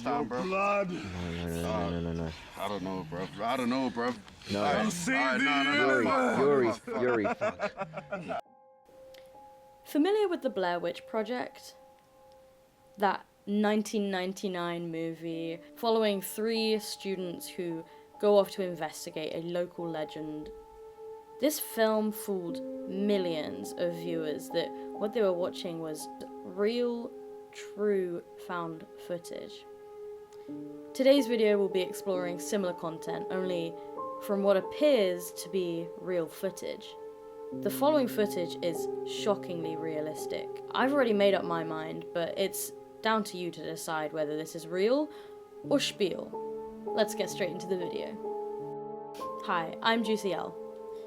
time, bro. Blood. No. I don't know, bro. I don't know, bro. No. Yuri, fuck. Familiar with the Blair Witch Project? That 1999 movie following 3 students who go off to investigate a local legend. This film fooled millions of viewers that what they were watching was real, true found footage. Today's video will be exploring similar content, only from what appears to be real footage. The following footage is shockingly realistic. I've already made up my mind, but it's down to you to decide whether this is real or spiel. Let's get straight into the video. Hi, I'm Juicy L.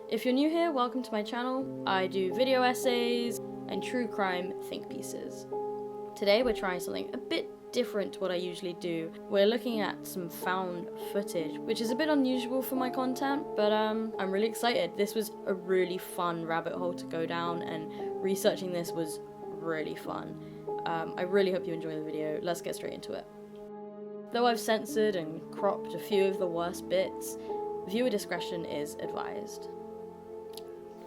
If you're new here, welcome to my channel. I do video essays and true crime think pieces. Today we're trying something a bit different to what I usually do. We're looking at some found footage, which is a bit unusual for my content, but I'm really excited. This was a really fun rabbit hole to go down, and researching this was really fun. I really hope you enjoy the video. Let's get straight into it. Though I've censored and cropped a few of the worst bits, viewer discretion is advised.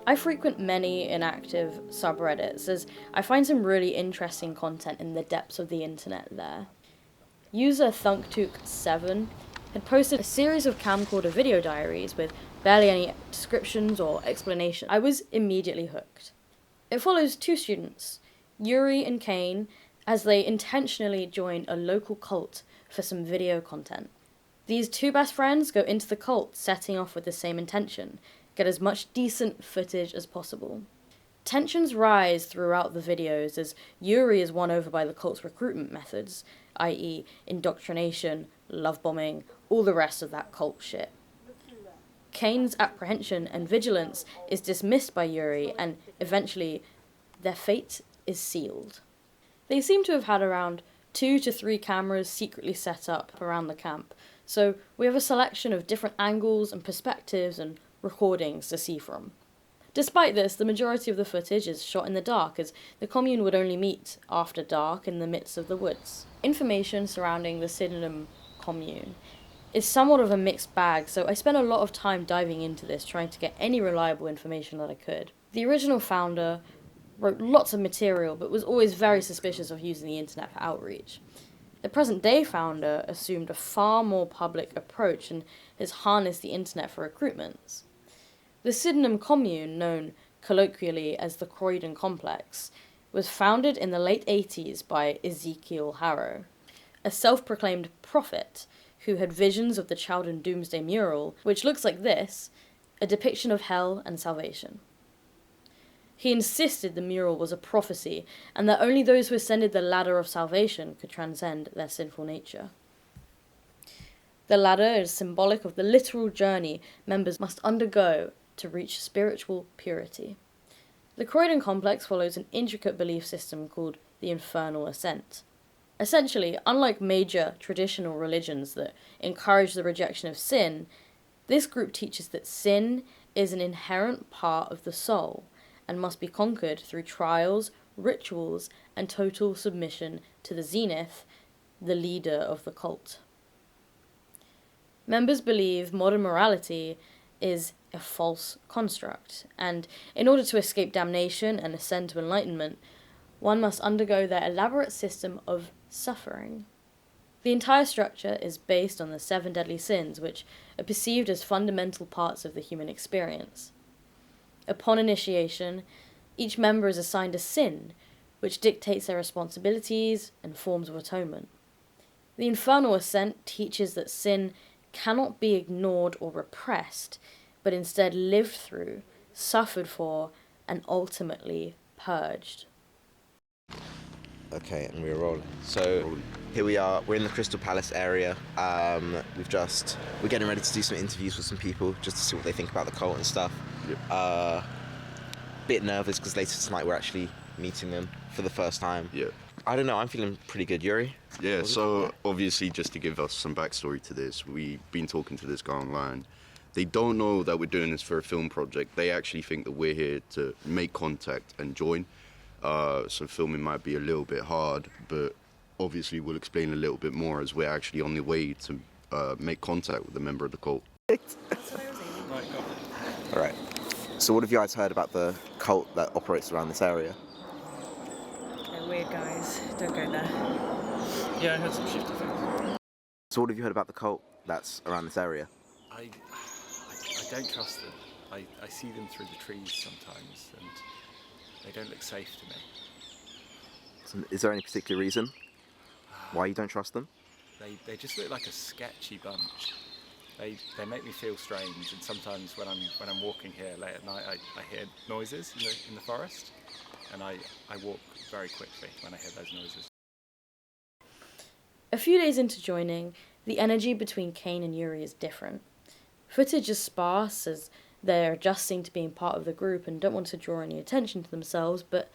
I frequent many inactive subreddits as I find some really interesting content in the depths of the internet there. User Thunktook7 had posted a series of camcorder video diaries with barely any descriptions or explanation. I was immediately hooked. It follows 2 students, Yuri and Kane, as they intentionally join a local cult for some video content. These 2 best friends go into the cult setting off with the same intention: get as much decent footage as possible. Tensions rise throughout the videos as Yuri is won over by the cult's recruitment methods, i.e. indoctrination, love bombing, all the rest of that cult shit. Kane's apprehension and vigilance is dismissed by Yuri, and eventually their fate is sealed. They seem to have had around 2 to 3 cameras secretly set up around the camp, so we have a selection of different angles and perspectives and recordings to see from. Despite this, the majority of the footage is shot in the dark, as the commune would only meet after dark in the midst of the woods. Information surrounding the Sydenham commune is somewhat of a mixed bag, so I spent a lot of time diving into this, trying to get any reliable information that I could. The original founder wrote lots of material, but was always very suspicious of using the internet for outreach. The present-day founder assumed a far more public approach and has harnessed the internet for recruitments. The Sydenham commune, known colloquially as the Croydon Complex, was founded in the late 80s by Ezekiel Harrow, a self-proclaimed prophet who had visions of the Chowden Doomsday mural, which looks like this, a depiction of hell and salvation. He insisted the mural was a prophecy, and that only those who ascended the ladder of salvation could transcend their sinful nature. The ladder is symbolic of the literal journey members must undergo to reach spiritual purity. The Croydon Complex follows an intricate belief system called the infernal ascent. Essentially, unlike major traditional religions that encourage the rejection of sin, this group teaches that sin is an inherent part of the soul and must be conquered through trials, rituals, and total submission to the Zenith, the leader of the cult. Members believe modern morality is a false construct, and in order to escape damnation and ascend to enlightenment, one must undergo their elaborate system of suffering. The entire structure is based on the 7 deadly sins, which are perceived as fundamental parts of the human experience. Upon initiation, each member is assigned a sin, which dictates their responsibilities and forms of atonement. The infernal ascent teaches that sin cannot be ignored or repressed, but instead lived through, suffered for, and ultimately purged. Okay, and we're rolling. So here we are. We're in the Crystal Palace area. We're getting ready to do some interviews with some people just to see what they think about the cult and stuff. Yep. Bit nervous because later tonight we're actually meeting them for the first time. Yeah. I don't know. I'm feeling pretty good. Yuri? Yeah, so obviously, just to give us some backstory to this, we've been talking to this guy online. They don't know that we're doing this for a film project. They actually think that we're here to make contact and join. So filming might be a little bit hard, but obviously we'll explain a little bit more as we're actually on the way to make contact with a member of the cult. Alright. So what have you guys heard about the cult that operates around this area? They're weird guys. Don't go there. Yeah, I heard some shifty things. So what have you heard about the cult that's around this area? I don't trust them. I see them through the trees sometimes, and they don't look safe to me. So is there any particular reason why you don't trust them? They just look like a sketchy bunch. They make me feel strange, and sometimes when I'm walking here late at night, I hear noises in the forest, and I walk very quickly when I hear those noises. A few days into joining, the energy between Kane and Yuri is different. Footage is sparse as they're adjusting to being part of the group and don't want to draw any attention to themselves, but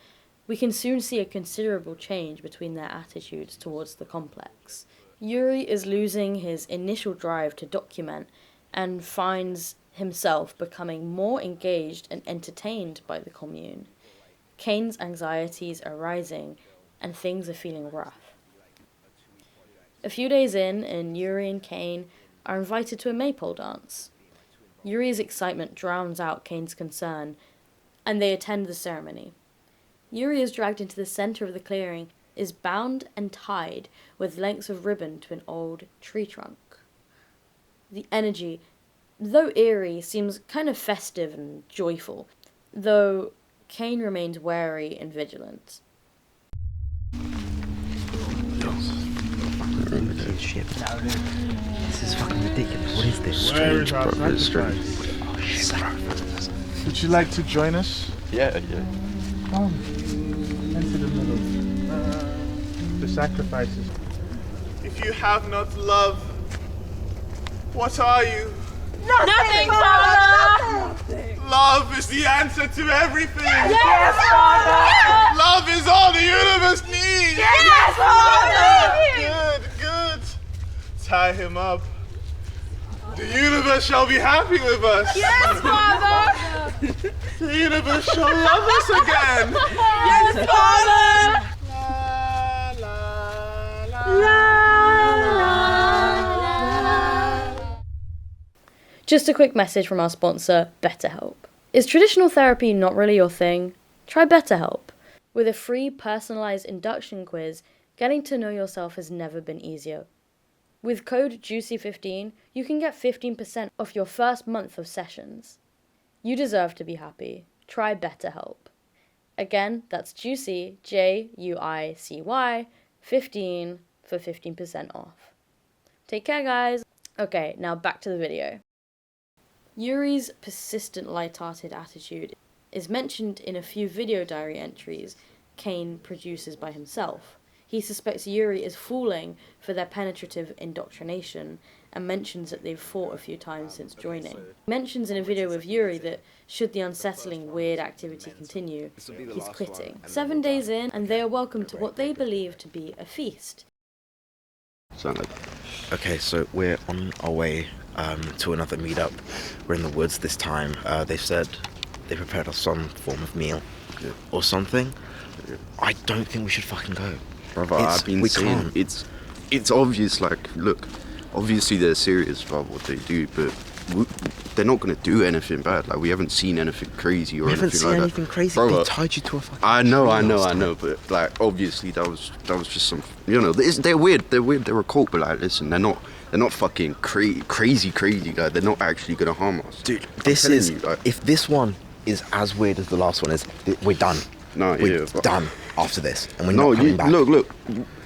we can soon see a considerable change between their attitudes towards the complex. Yuri is losing his initial drive to document and finds himself becoming more engaged and entertained by the commune. Kane's anxieties are rising and things are feeling rough. A few days in, and Yuri and Kane are invited to a maypole dance. Yuri's excitement drowns out Kane's concern, and they attend the ceremony. Yuri is dragged into the center of the clearing, is bound and tied with lengths of ribbon to an old tree trunk. The energy, though eerie, seems kind of festive and joyful, though Kane remains wary and vigilant. Shit. This is fucking ridiculous. What is this? Strange, bro. It's strange. Oh shit, bro. Would you like to join us? Yeah. Come into the middle. The sacrifices. If you have not love, what are you? Nothing, Father! Love is the answer to everything. Yes, Father! Love is all the universe needs. Yes, Father! Good. Tie him up. The universe shall be happy with us. Yes, Father! The universe shall love us again. Yes, Father! Just a quick message from our sponsor, BetterHelp. Is traditional therapy not really your thing? Try BetterHelp. With a free personalized induction quiz, getting to know yourself has never been easier. With code JUICY15, you can get 15% off your first month of sessions. You deserve to be happy. Try BetterHelp. Again, that's JUICY, JUICY, 15 for 15% off. Take care, guys. Okay, now back to the video. Yuri's persistent light-hearted attitude is mentioned in a few video diary entries Kane produces by himself. He suspects Yuri is falling for their penetrative indoctrination and mentions that they've fought a few times since joining. He mentions in a video with Yuri that should the unsettling weird activity continue, he's quitting. 7 days in, and they are welcome to what they believe to be a feast. Sound like Okay, so we're on our way to another meetup. We're in the woods this time. They said they prepared us some form of meal or something. I don't think we should fucking go. Brother, I've been saying, it's obvious, like, look, obviously they're serious about what they do, but they're not going to do anything bad. Like, we haven't seen anything crazy or anything like that. We haven't seen anything crazy. Brother, they tied you to a fucking I know, tree but, like, obviously that was just some, you know, they're weird, they're a cult, but, like, listen, they're not fucking crazy, like, they're not actually going to harm us. Dude, this is, if this one is as weird as the last one is, we're done. No, we're done after this, and we're not coming back. Look,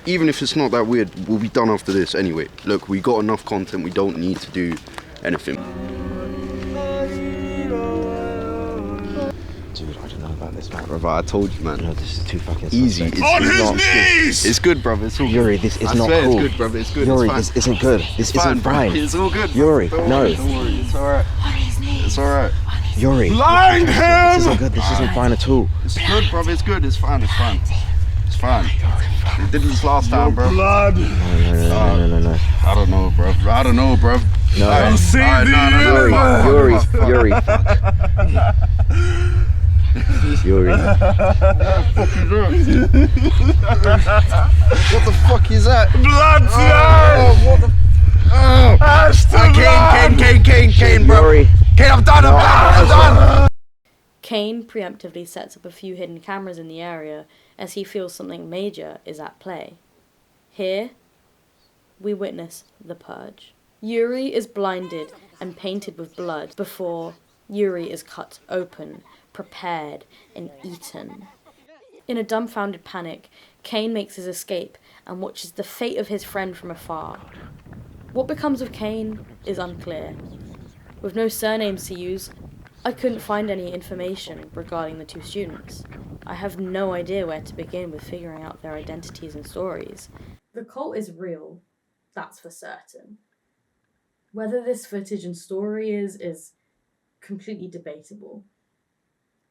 even if it's not that weird, we'll be done after this anyway. Look, we got enough content, we don't need to do anything. Dude, I don't know about this, man. Brother, I told you, man. No, this is too fucking easy. suspect. On his knees! It's good, brother. It's all good. Yuri, this is I not swear cool. It's good, brother. It's good. Yuri, it's fine. this isn't good. This isn't fine. It's all good. Yuri, don't no. Worry, don't worry. It's alright. It's alright. Yuri, Blind this him! isn't good. This isn't fine at all. It's good, brother. It's good. It's fine. It's fine. It's fine. We did this last time, bro. Blood. No. I don't know, bro. No. I'll save the Yuri, universe. Yuri, fuck. Yuri. What the fuck is that? Blood Oh, what the? Oh! Kane, bro. Yuri. Kane, I'm done. I'm done. Kane preemptively sets up a few hidden cameras in the area as he feels something major is at play. Here, we witness the purge. Yuri is blinded and painted with blood before Yuri is cut open, prepared, and eaten. In a dumbfounded panic, Kane makes his escape and watches the fate of his friend from afar. What becomes of Kane is unclear. With no surnames to use, I couldn't find any information regarding the two students. I have no idea where to begin with figuring out their identities and stories. The cult is real, that's for certain. Whether this footage and story is completely debatable.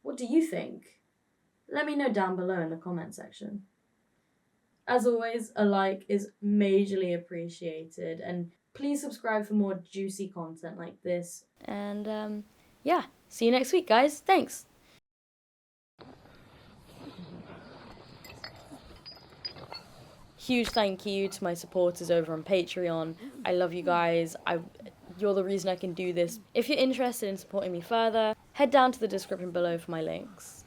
What do you think? Let me know down below in the comment section. As always, a like is majorly appreciated, and please subscribe for more juicy content like this. And yeah, see you next week, guys. Thanks. Huge thank you to my supporters over on Patreon. I love you guys. You're the reason I can do this. If you're interested in supporting me further, head down to the description below for my links.